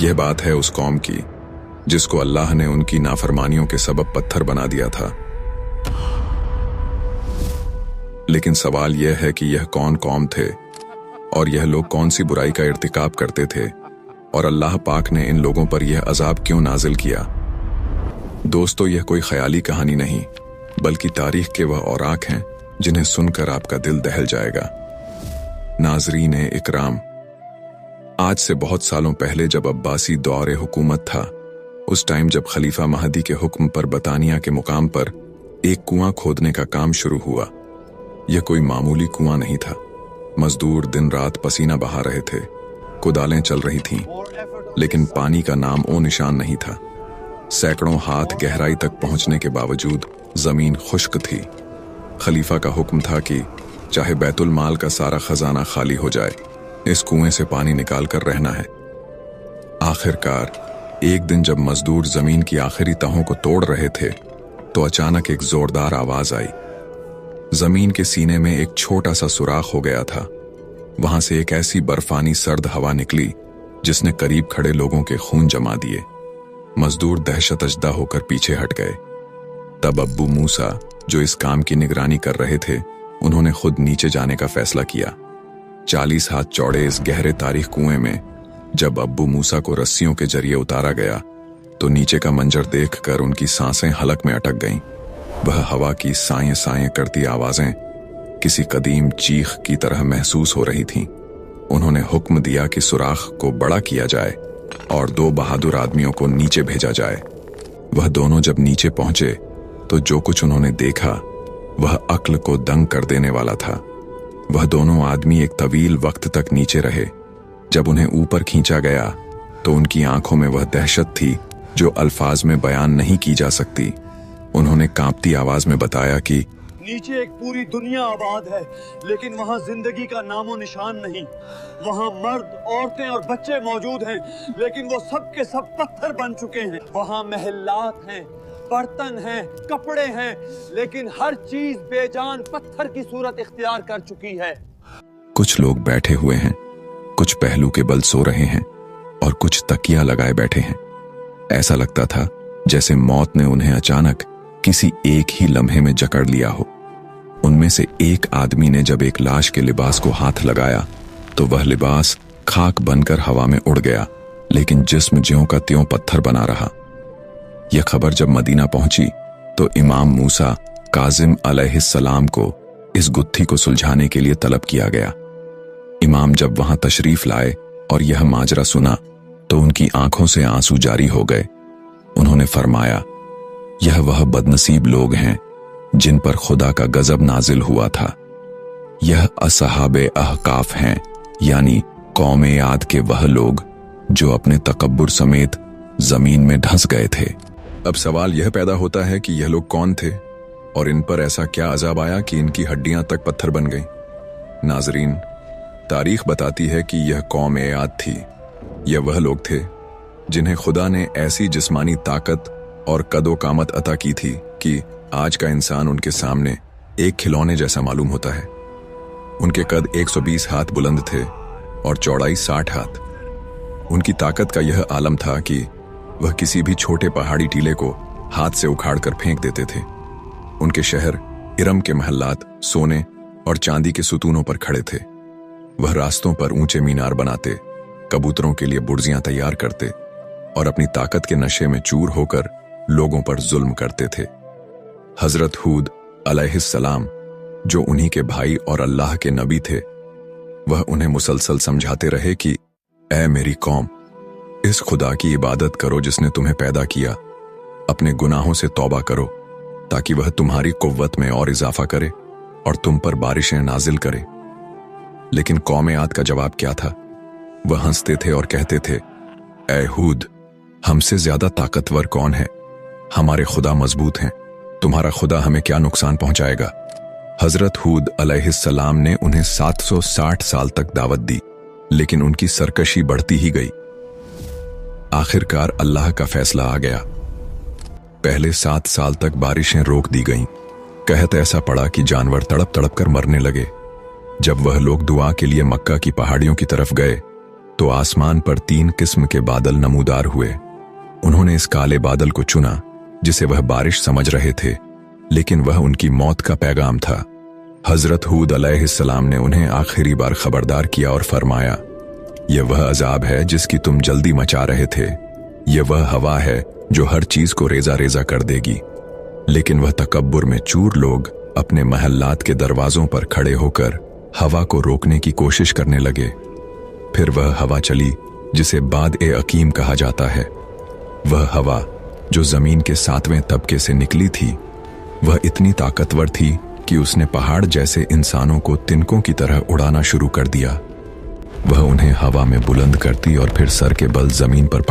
यह बात है उस कौम की जिसको अल्लाह ने उनकी नाफरमानियों के सबब पत्थर बना दिया था। लेकिन सवाल यह है कि यह कौन कौम थे और यह लोग कौन सी बुराई का इर्तिकाब करते थे और अल्लाह पाक ने इन लोगों पर यह अजाब क्यों नाजिल किया। दोस्तों, यह कोई ख्याली कहानी नहीं बल्कि तारीख के वह औराक हैं जिन्हें सुनकर आपका दिल दहल जाएगा। नाजरीन इकराम, आज से बहुत सालों पहले जब अब्बासी दौरे हुकूमत था, उस टाइम जब खलीफा महदी के हुक्म पर बतानिया के मुकाम पर एक कुआं खोदने का काम शुरू हुआ। यह कोई मामूली कुआं नहीं था। मजदूर दिन रात पसीना बहा रहे थे, कुदालें चल रही थीं, लेकिन पानी का नाम ओ निशान नहीं था। सैकड़ों हाथ गहराई तक पहुंचने के बावजूद जमीन खुश्क थी। खलीफा का हुक्म था कि चाहे बैतुल माल का सारा खजाना खाली हो जाए, इस कुएं से पानी निकाल कर रहना है। आखिरकार एक दिन जब मजदूर जमीन की आखिरी तहों को तोड़ रहे थे तो अचानक एक जोरदार आवाज आई। जमीन के सीने में एक छोटा सा सुराख हो गया था। वहां से एक ऐसी बर्फानी सर्द हवा निकली जिसने करीब खड़े लोगों के खून जमा दिए। मजदूर दहशतजदा होकर पीछे हट गए। तब अब्बू मूसा, जो इस काम की निगरानी कर रहे थे, उन्होंने खुद नीचे जाने का फैसला किया। 40 हाथ चौड़े इस गहरे तारीख कुएं में जब अब्बू मूसा को रस्सियों के जरिए उतारा गया तो नीचे का मंजर देखकर उनकी सांसें हलक में अटक गईं। वह हवा की साएं साएं करती आवाजें किसी कदीम चीख की तरह महसूस हो रही थीं। उन्होंने हुक्म दिया कि सुराख को बड़ा किया जाए और 2 बहादुर आदमियों को नीचे भेजा जाए। वह दोनों जब नीचे पहुंचे तो जो कुछ उन्होंने देखा वह अक्ल को दंग कर देने वाला था। वह दोनों आदमी एक तवील वक्त तक नीचे रहे। जब उन्हें ऊपर खींचा गया तो उनकी आंखों में वह दहशत थी जो अल्फाज में बयान नहीं की जा सकती। उन्होंने कांपती आवाज में बताया कि नीचे एक पूरी दुनिया आबाद है, लेकिन वहाँ जिंदगी का नामो निशान नहीं। वहाँ मर्द, औरतें और बच्चे मौजूद हैं, लेकिन वो सब के सब पत्थर बन चुके हैं। वहाँ महल्लात हैं, बर्तन हैं, कपड़े हैं, लेकिन हर चीज बेजान पत्थर की सूरत इख्तियार कर चुकी है। कुछ लोग बैठे हुए हैं, कुछ पहलू के बल सो रहे हैं और कुछ तकिया लगाए बैठे हैं। ऐसा लगता था जैसे मौत ने उन्हें अचानक किसी एक ही लम्हे में जकड़ लिया हो। उनमें से एक आदमी ने जब एक लाश के लिबास को हाथ लगाया तो वह लिबास खाक बनकर हवा में उड़ गया, लेकिन जिस्म ज्यों का त्यों पत्थर बना रहा। यह खबर जब मदीना पहुंची तो इमाम मूसा काजिम अलैहिस्सलाम को इस गुत्थी को सुलझाने के लिए तलब किया गया। इमाम जब वहां तशरीफ लाए और यह माजरा सुना तो उनकी आंखों से आंसू जारी हो गए। उन्होंने फरमाया, यह वह बदनसीब लोग हैं जिन पर खुदा का गजब नाजिल हुआ था। यह असहाबे अहकाफ हैं, यानी कौम याद के वह लोग जो अपने तकब्बुर समेत जमीन में धंस गए थे। अब सवाल यह पैदा होता है कि यह लोग कौन थे और इन पर ऐसा क्या अजाब आया कि इनकी हड्डियां तक पत्थर बन गईं। नाजरीन, तारीख बताती है कि यह कौम याद थी। यह वह लोग थे जिन्हें खुदा ने ऐसी जिस्मानी ताकत और कदो कामत अता की थी कि आज का इंसान उनके सामने एक खिलौने जैसा मालूम होता है। उनके कद 120 हाथ बुलंद थे और चौड़ाई 60 हाथ। उनकी ताकत का यह आलम था कि वह किसी भी छोटे पहाड़ी टीले को हाथ से उखाड़कर फेंक देते थे। उनके शहर इरम के महल्लात सोने और चांदी के सुतूनों पर खड़े थे। वह रास्तों पर ऊंचे मीनार बनाते, कबूतरों के लिए बुर्जियां तैयार करते और अपनी ताकत के नशे में चूर होकर लोगों पर जुल्म करते थे। हजरत हूद अलैहिस्सलाम, जो उन्हीं के भाई और अल्लाह के नबी थे, वह उन्हें मुसलसल समझाते रहे कि ऐ मेरी कौम, इस खुदा की इबादत करो जिसने तुम्हें पैदा किया। अपने गुनाहों से तौबा करो ताकि वह तुम्हारी कुव्वत में और इजाफा करे और तुम पर बारिशें नाजिल करे। लेकिन कौम आद का जवाब क्या था? वह हंसते थे और कहते थे, ऐ हूद, हमसे ज्यादा ताकतवर कौन है? हमारे खुदा मजबूत हैं, तुम्हारा खुदा हमें क्या नुकसान पहुंचाएगा। हजरत हूद अलैहिस्सलाम ने उन्हें 760 साल तक दावत दी, लेकिन उनकी सरकशी बढ़ती ही गई। आखिरकार अल्लाह का फैसला आ गया। पहले 7 साल तक बारिशें रोक दी गईं। कहत ऐसा पड़ा कि जानवर तड़प तड़प कर मरने लगे। जब वह लोग दुआ के लिए मक्का की पहाड़ियों की तरफ गए तो आसमान पर 3 किस्म के बादल नमूदार हुए। उन्होंने इस काले बादल को चुना जिसे वह बारिश समझ रहे थे, लेकिन वह उनकी मौत का पैगाम था। हजरत हूद अलैहिस्सलाम ने उन्हें आखिरी बार खबरदार किया और फरमाया, यह वह अजाब है जिसकी तुम जल्दी मचा रहे थे। यह वह हवा है जो हर चीज को रेजा रेजा कर देगी। लेकिन वह तकब्बुर में चूर लोग अपने महल्लात के दरवाजों पर खड़े होकर हवा को रोकने की कोशिश करने लगे। फिर वह हवा चली जिसे बाद-ए-अकीम कहा जाता है। वह हवा जो जमीन के 7वें तबके से निकली थी, वह इतनी ताकतवर थी कि उसने पहाड़ जैसे इंसानों को तिनकों की तरह उड़ाना शुरू कर दिया। वह उन्हें हवा में बुलंद करती और फिर सर के बल जमीन पर